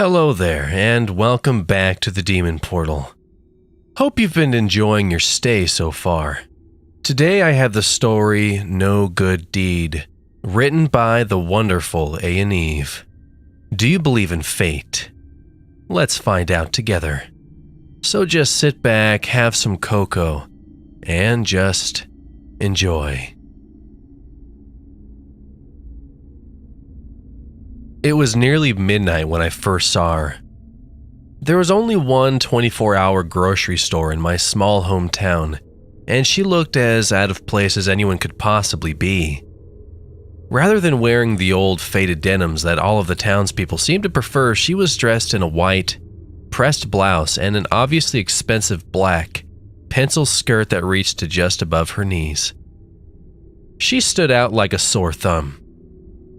Hello there, and welcome back to the Demon Portal. Hope you've been enjoying your stay so far. Today I have the story No Good Deed, written by the wonderful Ayaneve. Do you believe in fate? Let's find out together. So just sit back, have some cocoa, and just enjoy. It was nearly midnight when I first saw her. There was only one 24-hour grocery store in my small hometown, and she looked as out of place as anyone could possibly be. Rather than wearing the old faded denims that all of the townspeople seemed to prefer, she was dressed in a white, pressed blouse and an obviously expensive black, pencil skirt that reached to just above her knees. She stood out like a sore thumb.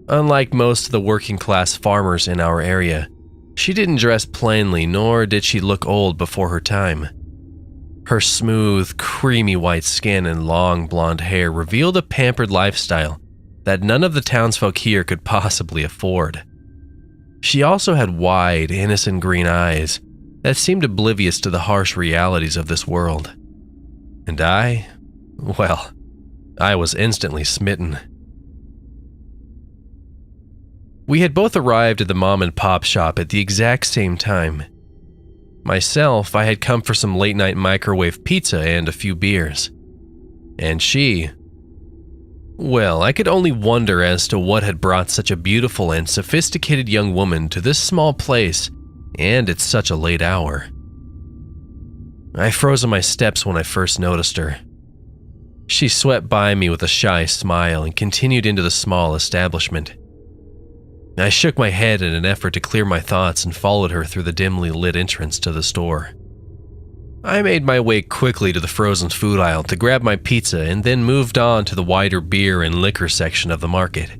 Unlike most of the working-class farmers in our area, she didn't dress plainly, nor did she look old before her time. Her smooth, creamy white skin and long blonde hair revealed a pampered lifestyle that none of the townsfolk here could possibly afford. She also had wide, innocent green eyes that seemed oblivious to the harsh realities of this world. And I was instantly smitten. We had both arrived at the mom-and-pop shop at the exact same time. Myself, I had come for some late-night microwave pizza and a few beers. And she... well, I could only wonder as to what had brought such a beautiful and sophisticated young woman to this small place and at such a late hour. I froze in my steps when I first noticed her. She swept by me with a shy smile and continued into the small establishment. I shook my head in an effort to clear my thoughts and followed her through the dimly lit entrance to the store. I made my way quickly to the frozen food aisle to grab my pizza and then moved on to the wider beer and liquor section of the market.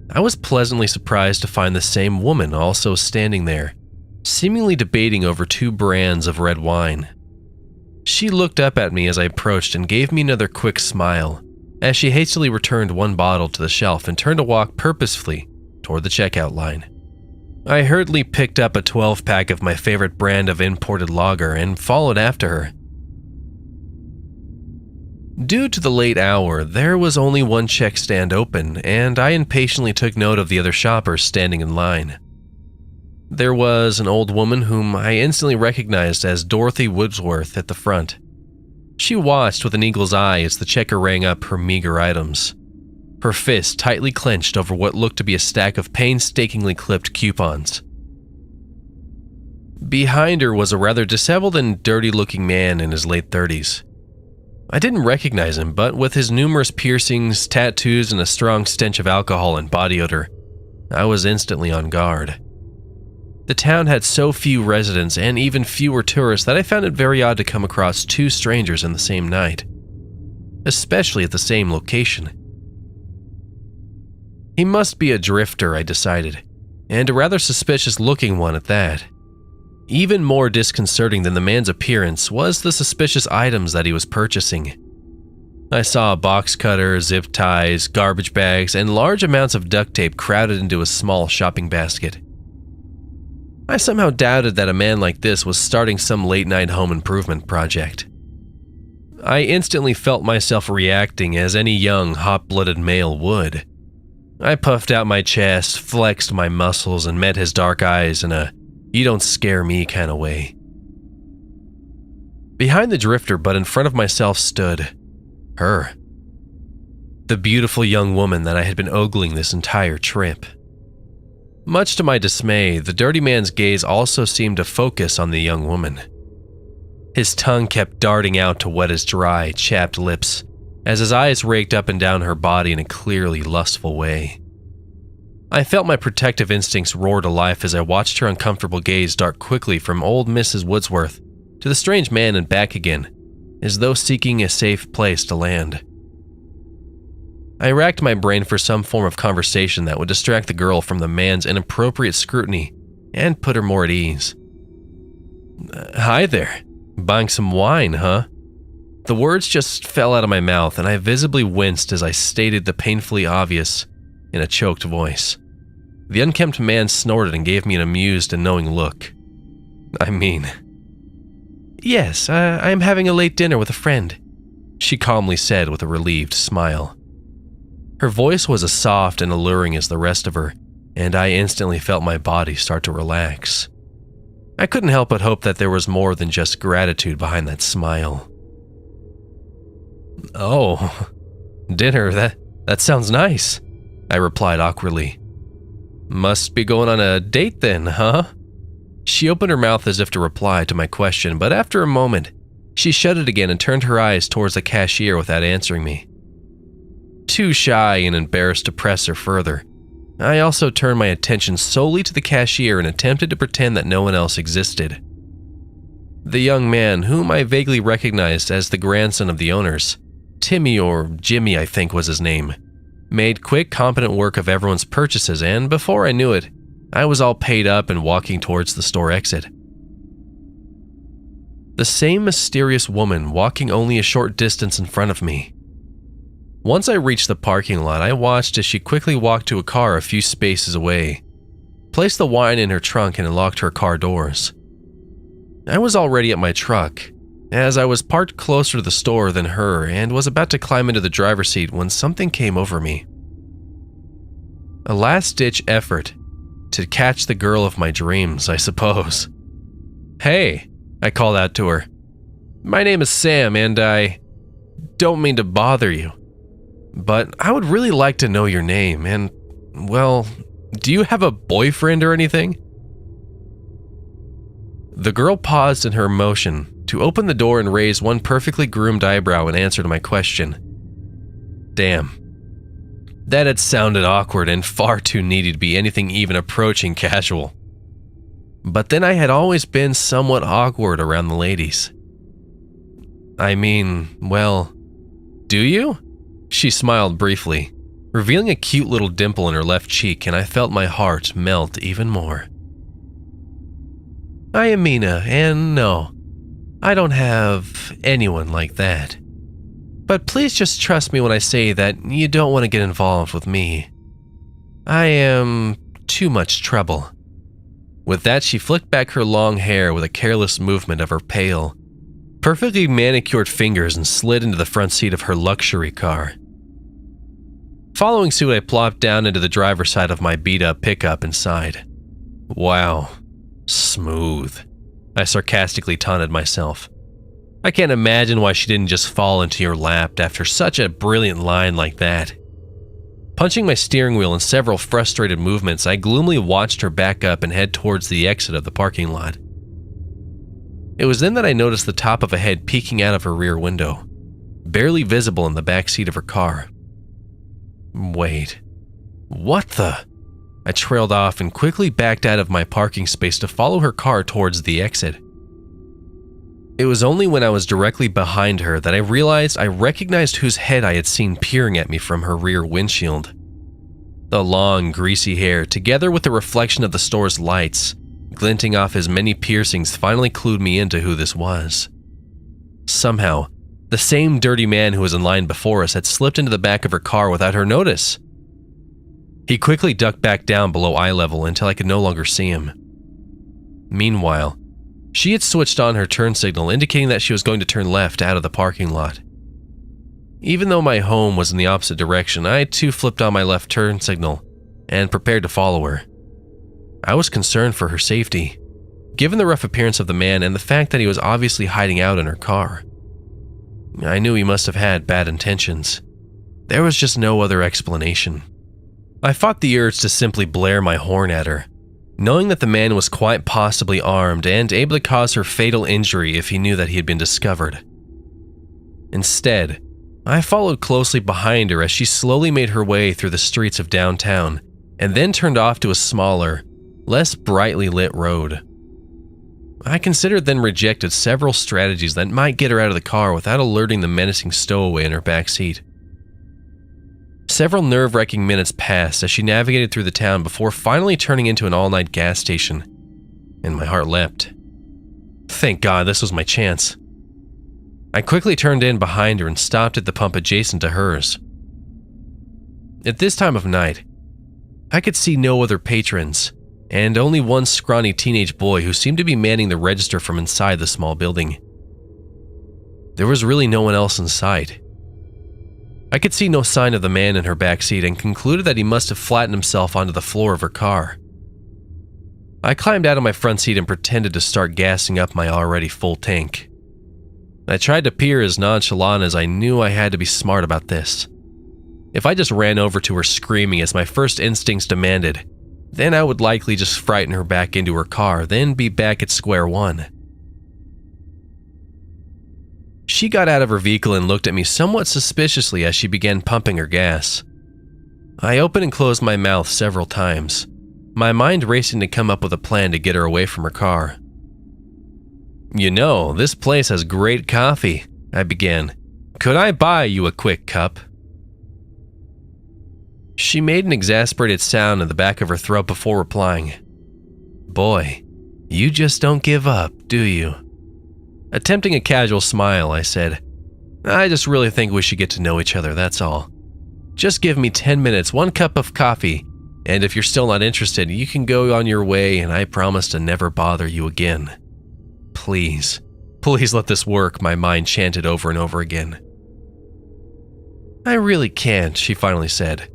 I was pleasantly surprised to find the same woman also standing there, seemingly debating over two brands of red wine. She looked up at me as I approached and gave me another quick smile as she hastily returned one bottle to the shelf and turned to walk purposefully toward the checkout line. I hurriedly picked up a 12-pack of my favorite brand of imported lager and followed after her. Due to the late hour, there was only one check stand open, and I impatiently took note of the other shoppers standing in line. There was an old woman whom I instantly recognized as Dorothy Woodsworth at the front. She watched with an eagle's eye as the checker rang up her meager items, her fist tightly clenched over what looked to be a stack of painstakingly clipped coupons. Behind her was a rather disheveled and dirty-looking man in his late 30s. I didn't recognize him, but with his numerous piercings, tattoos, and a strong stench of alcohol and body odor, I was instantly on guard. The town had so few residents and even fewer tourists that I found it very odd to come across two strangers in the same night, especially at the same location. He must be a drifter, I decided, and a rather suspicious-looking one at that. Even more disconcerting than the man's appearance was the suspicious items that he was purchasing. I saw a box cutter, zip ties, garbage bags, and large amounts of duct tape crowded into a small shopping basket. I somehow doubted that a man like this was starting some late-night home improvement project. I instantly felt myself reacting as any young, hot-blooded male would. I puffed out my chest, flexed my muscles, and met his dark eyes in a you-don't-scare-me kind of way. Behind the drifter, but in front of myself, stood her. The beautiful young woman that I had been ogling this entire trip. Much to my dismay, the dirty man's gaze also seemed to focus on the young woman. His tongue kept darting out to wet his dry, chapped lips, as his eyes raked up and down her body in a clearly lustful way. I felt my protective instincts roar to life as I watched her uncomfortable gaze dart quickly from old Mrs. Woodsworth to the strange man and back again, as though seeking a safe place to land. I racked my brain for some form of conversation that would distract the girl from the man's inappropriate scrutiny and put her more at ease. Hi there. Buying some wine, huh? The words just fell out of my mouth, and I visibly winced as I stated the painfully obvious in a choked voice. The unkempt man snorted and gave me an amused and knowing look. Yes, I am having a late dinner with a friend, she calmly said with a relieved smile. Her voice was as soft and alluring as the rest of her, and I instantly felt my body start to relax. I couldn't help but hope that there was more than just gratitude behind that smile. Oh, dinner, that sounds nice, I replied awkwardly. Must be going on a date then, huh? She opened her mouth as if to reply to my question, but after a moment, she shut it again and turned her eyes towards the cashier without answering me. Too shy and embarrassed to press her further, I also turned my attention solely to the cashier and attempted to pretend that no one else existed. The young man, whom I vaguely recognized as the grandson of the owners, Timmy or Jimmy I think was his name, made quick, competent work of everyone's purchases, and before I knew it, I was all paid up and walking towards the store exit. The same mysterious woman walking only a short distance in front of me. Once I reached the parking lot, I watched as she quickly walked to a car a few spaces away, placed the wine in her trunk and unlocked her car doors. I was already at my truck, as I was parked closer to the store than her and was about to climb into the driver's seat when something came over me. A last-ditch effort to catch the girl of my dreams, I suppose. Hey, I called out to her. My name is Sam and I don't mean to bother you, but I would really like to know your name and, well, do you have a boyfriend or anything? The girl paused in her motion to open the door and raise one perfectly groomed eyebrow in answer to my question. Damn. That had sounded awkward and far too needy to be anything even approaching casual. But then I had always been somewhat awkward around the ladies. Well, do you? She smiled briefly, revealing a cute little dimple in her left cheek, and I felt my heart melt even more. I am Mina, and no, I don't have anyone like that. But please just trust me when I say that you don't want to get involved with me. I am too much trouble. With that, she flicked back her long hair with a careless movement of her pale, perfectly manicured fingers and slid into the front seat of her luxury car. Following suit, I plopped down into the driver's side of my beat-up pickup inside. Wow, smooth, I sarcastically taunted myself. I can't imagine why she didn't just fall into your lap after such a brilliant line like that. Punching my steering wheel in several frustrated movements, I gloomily watched her back up and head towards the exit of the parking lot. It was then that I noticed the top of a head peeking out of her rear window, barely visible in the back seat of her car. Wait, what the? I trailed off and quickly backed out of my parking space to follow her car towards the exit. It was only when I was directly behind her that I realized I recognized whose head I had seen peering at me from her rear windshield. The long, greasy hair, together with the reflection of the store's lights, glinting off his many piercings, finally clued me into who this was. Somehow, the same dirty man who was in line before us had slipped into the back of her car without her notice. He quickly ducked back down below eye level until I could no longer see him. Meanwhile, she had switched on her turn signal, indicating that she was going to turn left out of the parking lot. Even though my home was in the opposite direction, I too flipped on my left turn signal and prepared to follow her. I was concerned for her safety, given the rough appearance of the man and the fact that he was obviously hiding out in her car. I knew he must have had bad intentions. There was just no other explanation. I fought the urge to simply blare my horn at her, knowing that the man was quite possibly armed and able to cause her fatal injury if he knew that he had been discovered. Instead, I followed closely behind her as she slowly made her way through the streets of downtown and then turned off to a smaller, less brightly lit road. I considered then rejected several strategies that might get her out of the car without alerting the menacing stowaway in her back seat. Several nerve-wracking minutes passed as she navigated through the town before finally turning into an all-night gas station, and my heart leapt. Thank God this was my chance. I quickly turned in behind her and stopped at the pump adjacent to hers. At this time of night, I could see no other patrons, and only one scrawny teenage boy who seemed to be manning the register from inside the small building. There was really no one else in sight. I could see no sign of the man in her backseat and concluded that he must have flattened himself onto the floor of her car. I climbed out of my front seat and pretended to start gassing up my already full tank. I tried to appear as nonchalant as I knew I had to be smart about this. If I just ran over to her screaming as my first instincts demanded, then I would likely just frighten her back into her car, then be back at square one. She got out of her vehicle and looked at me somewhat suspiciously as she began pumping her gas. I opened and closed my mouth several times, my mind racing to come up with a plan to get her away from her car. "You know, this place has great coffee," I began. "Could I buy you a quick cup?" She made an exasperated sound in the back of her throat before replying. "Boy, you just don't give up, do you?" Attempting a casual smile, I said, "I just really think we should get to know each other, that's all. Just give me 10 minutes, 1 cup of coffee, and if you're still not interested, you can go on your way and I promise to never bother you again. Please, please let this work," my mind chanted over and over again. "I really can't," she finally said.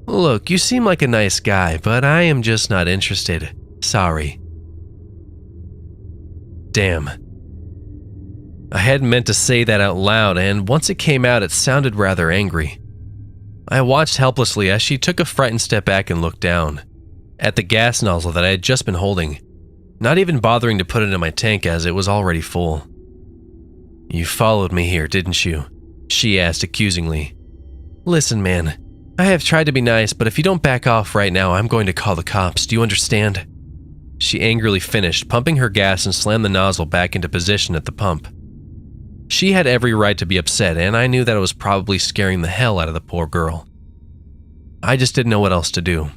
"Look, you seem like a nice guy, but I am just not interested. Sorry." Damn. I hadn't meant to say that out loud, and once it came out, it sounded rather angry. I watched helplessly as she took a frightened step back and looked down at the gas nozzle that I had just been holding, not even bothering to put it in my tank as it was already full. "You followed me here, didn't you?" she asked accusingly. "Listen, man. I have tried to be nice, but if you don't back off right now, I'm going to call the cops. Do you understand?" She angrily finished, pumping her gas and slammed the nozzle back into position at the pump. She had every right to be upset, and I knew that it was probably scaring the hell out of the poor girl. I just didn't know what else to do.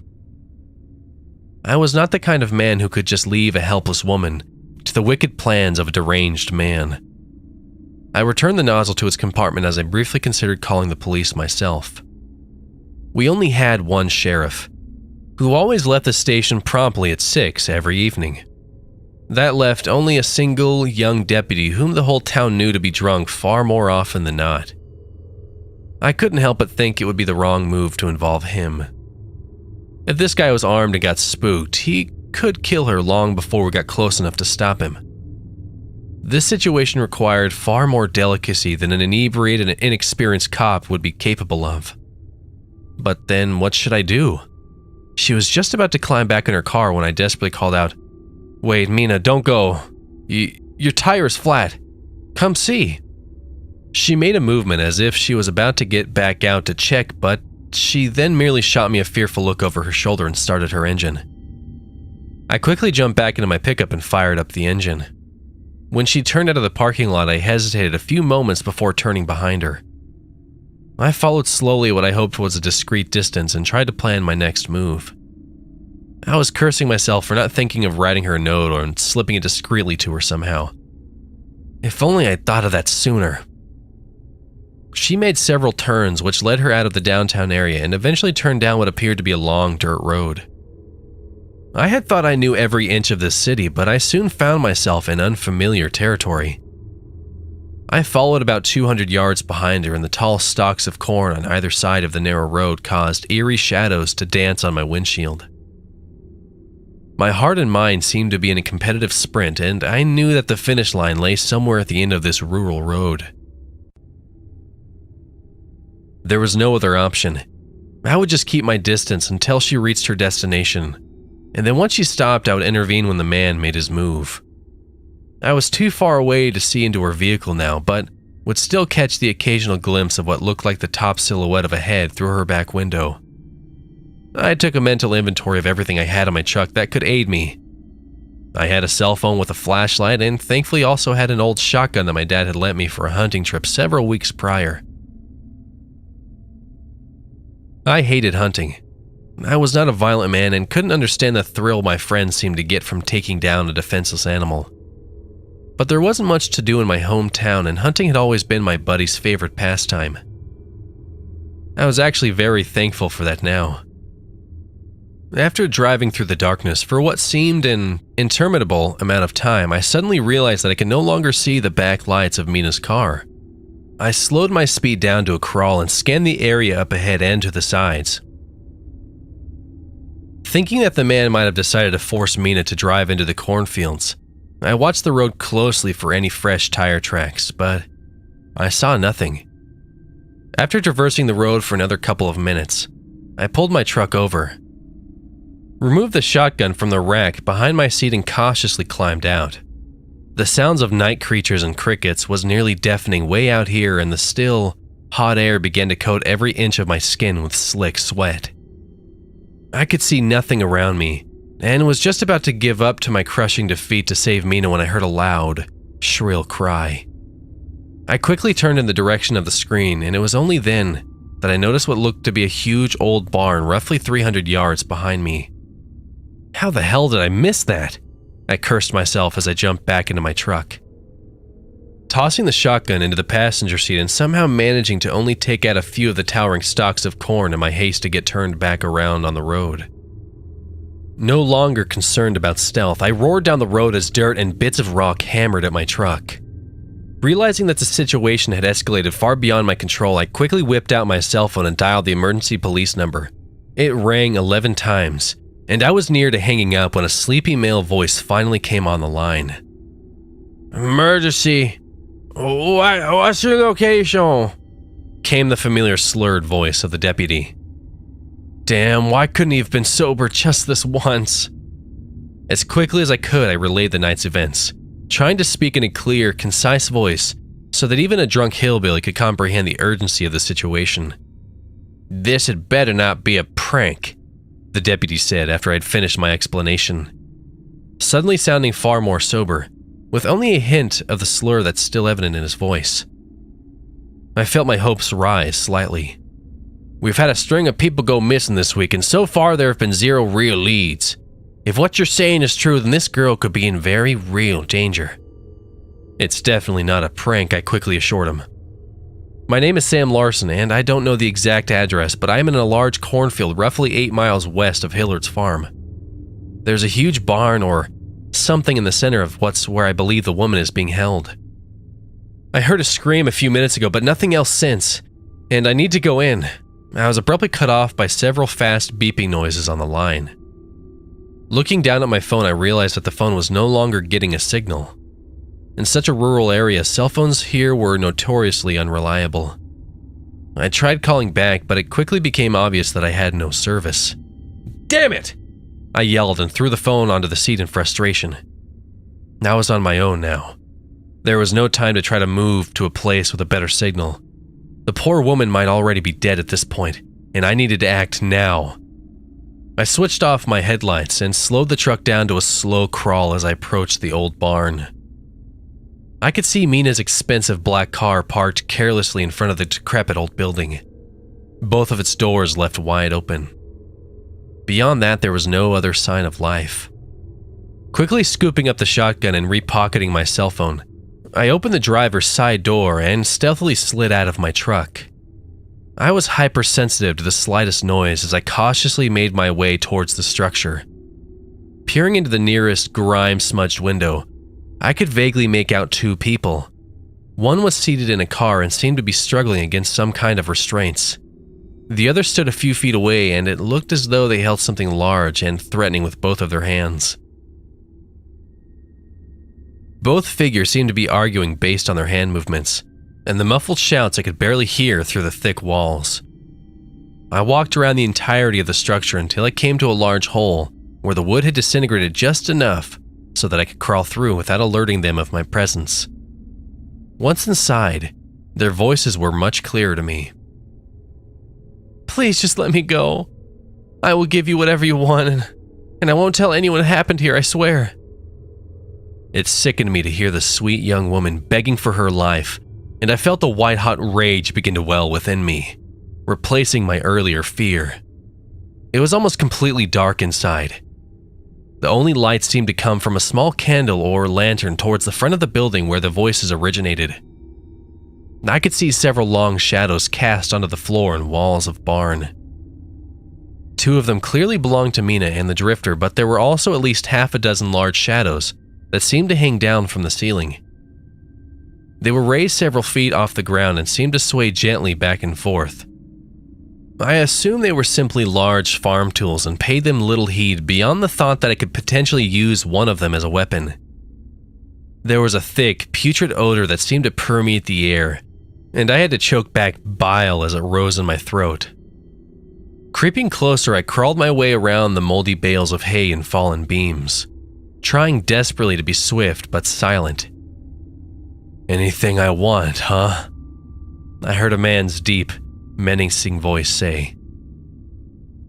I was not the kind of man who could just leave a helpless woman to the wicked plans of a deranged man. I returned the nozzle to its compartment as I briefly considered calling the police myself. We only had one sheriff, who always left the station promptly at 6 every evening. That left only a single young deputy whom the whole town knew to be drunk far more often than not. I couldn't help but think it would be the wrong move to involve him. If this guy was armed and got spooked, he could kill her long before we got close enough to stop him. This situation required far more delicacy than an inebriated and inexperienced cop would be capable of. But then what should I do? She was just about to climb back in her car when I desperately called out, "Wait, Mina, don't go. Your tire is flat. Come see." She made a movement as if she was about to get back out to check, but she then merely shot me a fearful look over her shoulder and started her engine. I quickly jumped back into my pickup and fired up the engine. When she turned out of the parking lot, I hesitated a few moments before turning behind her. I followed slowly what I hoped was a discreet distance and tried to plan my next move. I was cursing myself for not thinking of writing her a note or slipping it discreetly to her somehow. If only I'd thought of that sooner. She made several turns which led her out of the downtown area and eventually turned down what appeared to be a long dirt road. I had thought I knew every inch of this city, but I soon found myself in unfamiliar territory. I followed about 200 yards behind her, and the tall stalks of corn on either side of the narrow road caused eerie shadows to dance on my windshield. My heart and mind seemed to be in a competitive sprint, and I knew that the finish line lay somewhere at the end of this rural road. There was no other option. I would just keep my distance until she reached her destination, and then once she stopped, I would intervene when the man made his move. I was too far away to see into her vehicle now, but would still catch the occasional glimpse of what looked like the top silhouette of a head through her back window. I took a mental inventory of everything I had in my truck that could aid me. I had a cell phone with a flashlight and thankfully also had an old shotgun that my dad had lent me for a hunting trip several weeks prior. I hated hunting. I was not a violent man and couldn't understand the thrill my friends seemed to get from taking down a defenseless animal. But there wasn't much to do in my hometown, and hunting had always been my buddy's favorite pastime. I was actually very thankful for that now. After driving through the darkness for what seemed an interminable amount of time, I suddenly realized that I could no longer see the back lights of Mina's car. I slowed my speed down to a crawl and scanned the area up ahead and to the sides. Thinking that the man might have decided to force Mina to drive into the cornfields, I watched the road closely for any fresh tire tracks, but I saw nothing. After traversing the road for another couple of minutes, I pulled my truck over, removed the shotgun from the rack behind my seat and cautiously climbed out. The sounds of night creatures and crickets was nearly deafening way out here, and the still, hot air began to coat every inch of my skin with slick sweat. I could see nothing around me, and was just about to give up to my crushing defeat to save Mina when I heard a loud, shrill cry. I quickly turned in the direction of the screen, and it was only then that I noticed what looked to be a huge old barn roughly 300 yards behind me. How the hell did I miss that? I cursed myself as I jumped back into my truck. Tossing the shotgun into the passenger seat and somehow managing to only take out a few of the towering stalks of corn in my haste to get turned back around on the road. No longer concerned about stealth, I roared down the road as dirt and bits of rock hammered at my truck. Realizing that the situation had escalated far beyond my control, I quickly whipped out my cell phone and dialed the emergency police number. It rang 11 times, and I was near to hanging up when a sleepy male voice finally came on the line. "Emergency. What's your location?" came the familiar slurred voice of the deputy. Damn, why couldn't he have been sober just this once? As quickly as I could, I relayed the night's events, trying to speak in a clear, concise voice so that even a drunk hillbilly could comprehend the urgency of the situation. "This had better not be a prank," the deputy said after I'd finished my explanation, suddenly sounding far more sober, with only a hint of the slur that's still evident in his voice. I felt my hopes rise slightly. "We've had a string of people go missing this week, and so far there have been 0 real leads. If what you're saying is true, then this girl could be in very real danger." "It's definitely not a prank," I quickly assured him. "My name is Sam Larson, and I don't know the exact address, but I'm in a large cornfield roughly 8 miles west of Hillard's farm. There's a huge barn or something in the center of where I believe the woman is being held. I heard a scream a few minutes ago, but nothing else since, and I need to go in." I was abruptly cut off by several fast beeping noises on the line. Looking down at my phone, I realized that the phone was no longer getting a signal. In such a rural area, cell phones here were notoriously unreliable. I tried calling back, but it quickly became obvious that I had no service. "Damn it!" I yelled and threw the phone onto the seat in frustration. I was on my own now. There was no time to try to move to a place with a better signal. The poor woman might already be dead at this point, and I needed to act now. I switched off my headlights and slowed the truck down to a slow crawl as I approached the old barn. I could see Mina's expensive black car parked carelessly in front of the decrepit old building, both of its doors left wide open. Beyond that, there was no other sign of life. Quickly scooping up the shotgun and repocketing my cell phone, I opened the driver's side door and stealthily slid out of my truck. I was hypersensitive to the slightest noise as I cautiously made my way towards the structure. Peering into the nearest grime-smudged window, I could vaguely make out 2 people. One was seated in a car and seemed to be struggling against some kind of restraints. The other stood a few feet away, and it looked as though they held something large and threatening with both of their hands. Both figures seemed to be arguing based on their hand movements, and the muffled shouts I could barely hear through the thick walls. I walked around the entirety of the structure until I came to a large hole where the wood had disintegrated just enough so that I could crawl through without alerting them of my presence. Once inside, their voices were much clearer to me. "Please just let me go. I will give you whatever you want, and I won't tell anyone what happened here, I swear." It sickened me to hear the sweet young woman begging for her life, and I felt the white-hot rage begin to well within me, replacing my earlier fear. It was almost completely dark inside. The only light seemed to come from a small candle or lantern towards the front of the building where the voices originated. I could see several long shadows cast onto the floor and walls of barn. Two of them clearly belonged to Mina and the drifter, but there were also at least half a dozen large shadows that seemed to hang down from the ceiling. They were raised several feet off the ground and seemed to sway gently back and forth. I assumed they were simply large farm tools and paid them little heed beyond the thought that I could potentially use one of them as a weapon. There was a thick, putrid odor that seemed to permeate the air, and I had to choke back bile as it rose in my throat. Creeping closer, I crawled my way around the moldy bales of hay and fallen beams, trying desperately to be swift but silent. "Anything I want, huh?" I heard a man's deep, menacing voice say.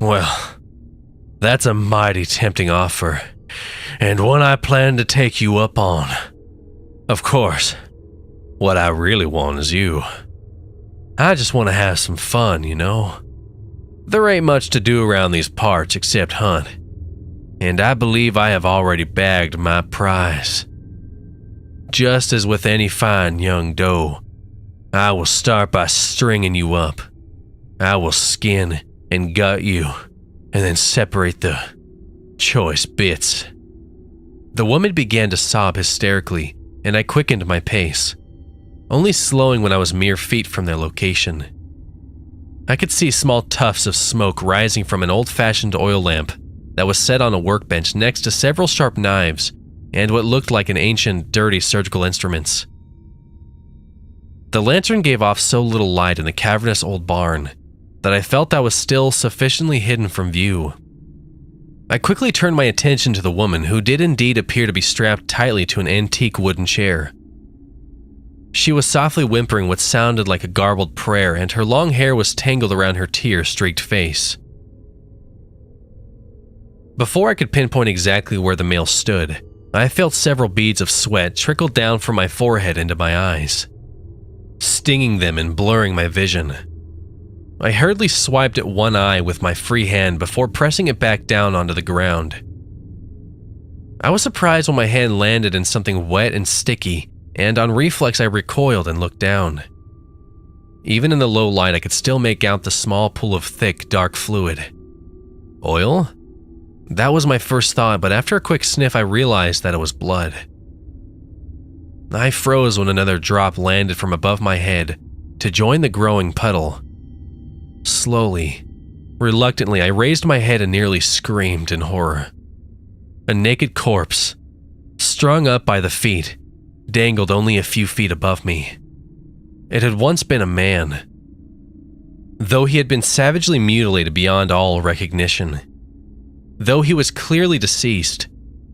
"Well, that's a mighty tempting offer, and one I plan to take you up on. Of course, what I really want is you. I just want to have some fun, you know. There ain't much to do around these parts except hunt, and I believe I have already bagged my prize. Just as with any fine young doe, I will start by stringing you up. I will skin and gut you, and then separate the choice bits." The woman began to sob hysterically, and I quickened my pace, only slowing when I was mere feet from their location. I could see small tufts of smoke rising from an old-fashioned oil lamp that was set on a workbench next to several sharp knives and what looked like an ancient, dirty surgical instruments. The lantern gave off so little light in the cavernous old barn that I felt I was still sufficiently hidden from view. I quickly turned my attention to the woman, who did indeed appear to be strapped tightly to an antique wooden chair. She was softly whimpering what sounded like a garbled prayer, and her long hair was tangled around her tear-streaked face. Before I could pinpoint exactly where the male stood, I felt several beads of sweat trickle down from my forehead into my eyes, stinging them and blurring my vision. I hurriedly swiped at one eye with my free hand before pressing it back down onto the ground. I was surprised when my hand landed in something wet and sticky, and on reflex I recoiled and looked down. Even in the low light, I could still make out the small pool of thick, dark fluid. Oil? That was my first thought, but after a quick sniff I realized that it was blood. I froze when another drop landed from above my head to join the growing puddle. Slowly, reluctantly, I raised my head and nearly screamed in horror. A naked corpse, strung up by the feet, dangled only a few feet above me. It had once been a man, though he had been savagely mutilated beyond all recognition. Though he was clearly deceased,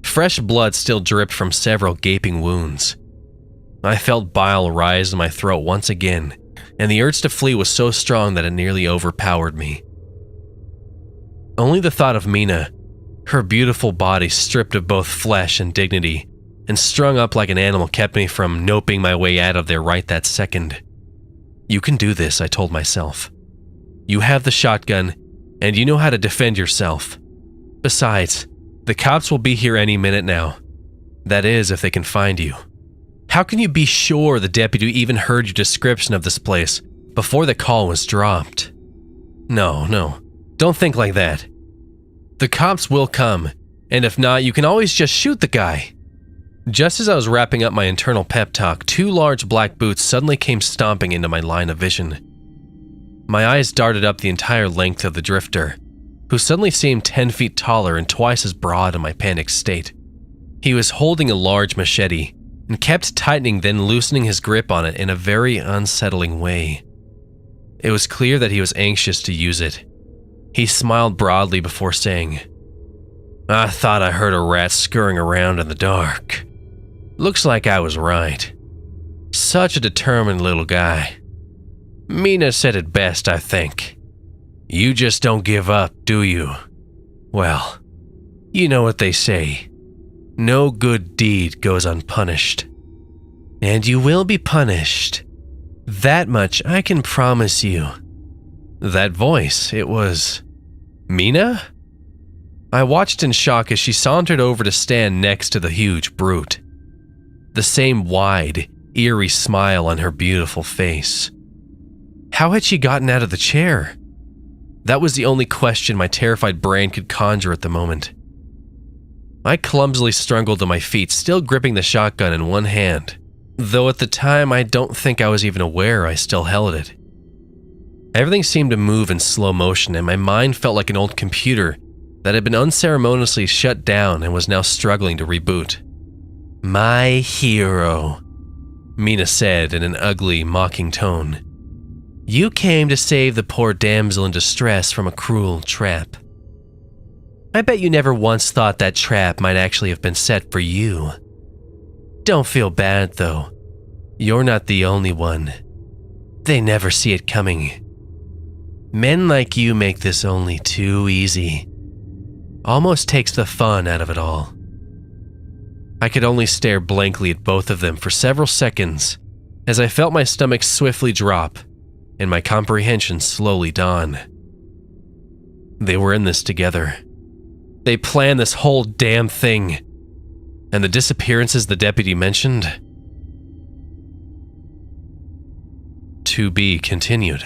fresh blood still dripped from several gaping wounds. I felt bile rise in my throat once again, and the urge to flee was so strong that it nearly overpowered me. Only the thought of Mina, her beautiful body stripped of both flesh and dignity, and strung up like an animal, kept me from noping my way out of there right that second. "You can do this," I told myself. "You have the shotgun, and you know how to defend yourself. Besides, the cops will be here any minute now. That is, if they can find you. How can you be sure the deputy even heard your description of this place before the call was dropped? No, don't think like that. The cops will come, and if not, you can always just shoot the guy." Just as I was wrapping up my internal pep talk, two large black boots suddenly came stomping into my line of vision. My eyes darted up the entire length of the drifter, who suddenly seemed 10 feet taller and twice as broad in my panicked state. He was holding a large machete, and kept tightening then loosening his grip on it in a very unsettling way. It was clear that he was anxious to use it. He smiled broadly before saying, "I thought I heard a rat scurrying around in the dark. Looks like I was right. Such a determined little guy. Mina said it best, I think. You just don't give up, do you? Well, you know what they say. No good deed goes unpunished. And you will be punished. That much I can promise you." That voice, it was Mina? I watched in shock as she sauntered over to stand next to the huge brute. The same wide, eerie smile on her beautiful face. How had she gotten out of the chair? That was the only question my terrified brain could conjure at the moment. I clumsily struggled to my feet, still gripping the shotgun in one hand, though at the time I don't think I was even aware I still held it. Everything seemed to move in slow motion, and my mind felt like an old computer that had been unceremoniously shut down and was now struggling to reboot. "My hero," Mina said in an ugly, mocking tone. "You came to save the poor damsel in distress from a cruel trap. I bet you never once thought that trap might actually have been set for you. Don't feel bad, though. You're not the only one. They never see it coming. Men like you make this only too easy. Almost takes the fun out of it all." I could only stare blankly at both of them for several seconds as I felt my stomach swiftly drop and my comprehension slowly dawn. They were in this together. They planned this whole damn thing. And the disappearances the deputy mentioned? To be continued.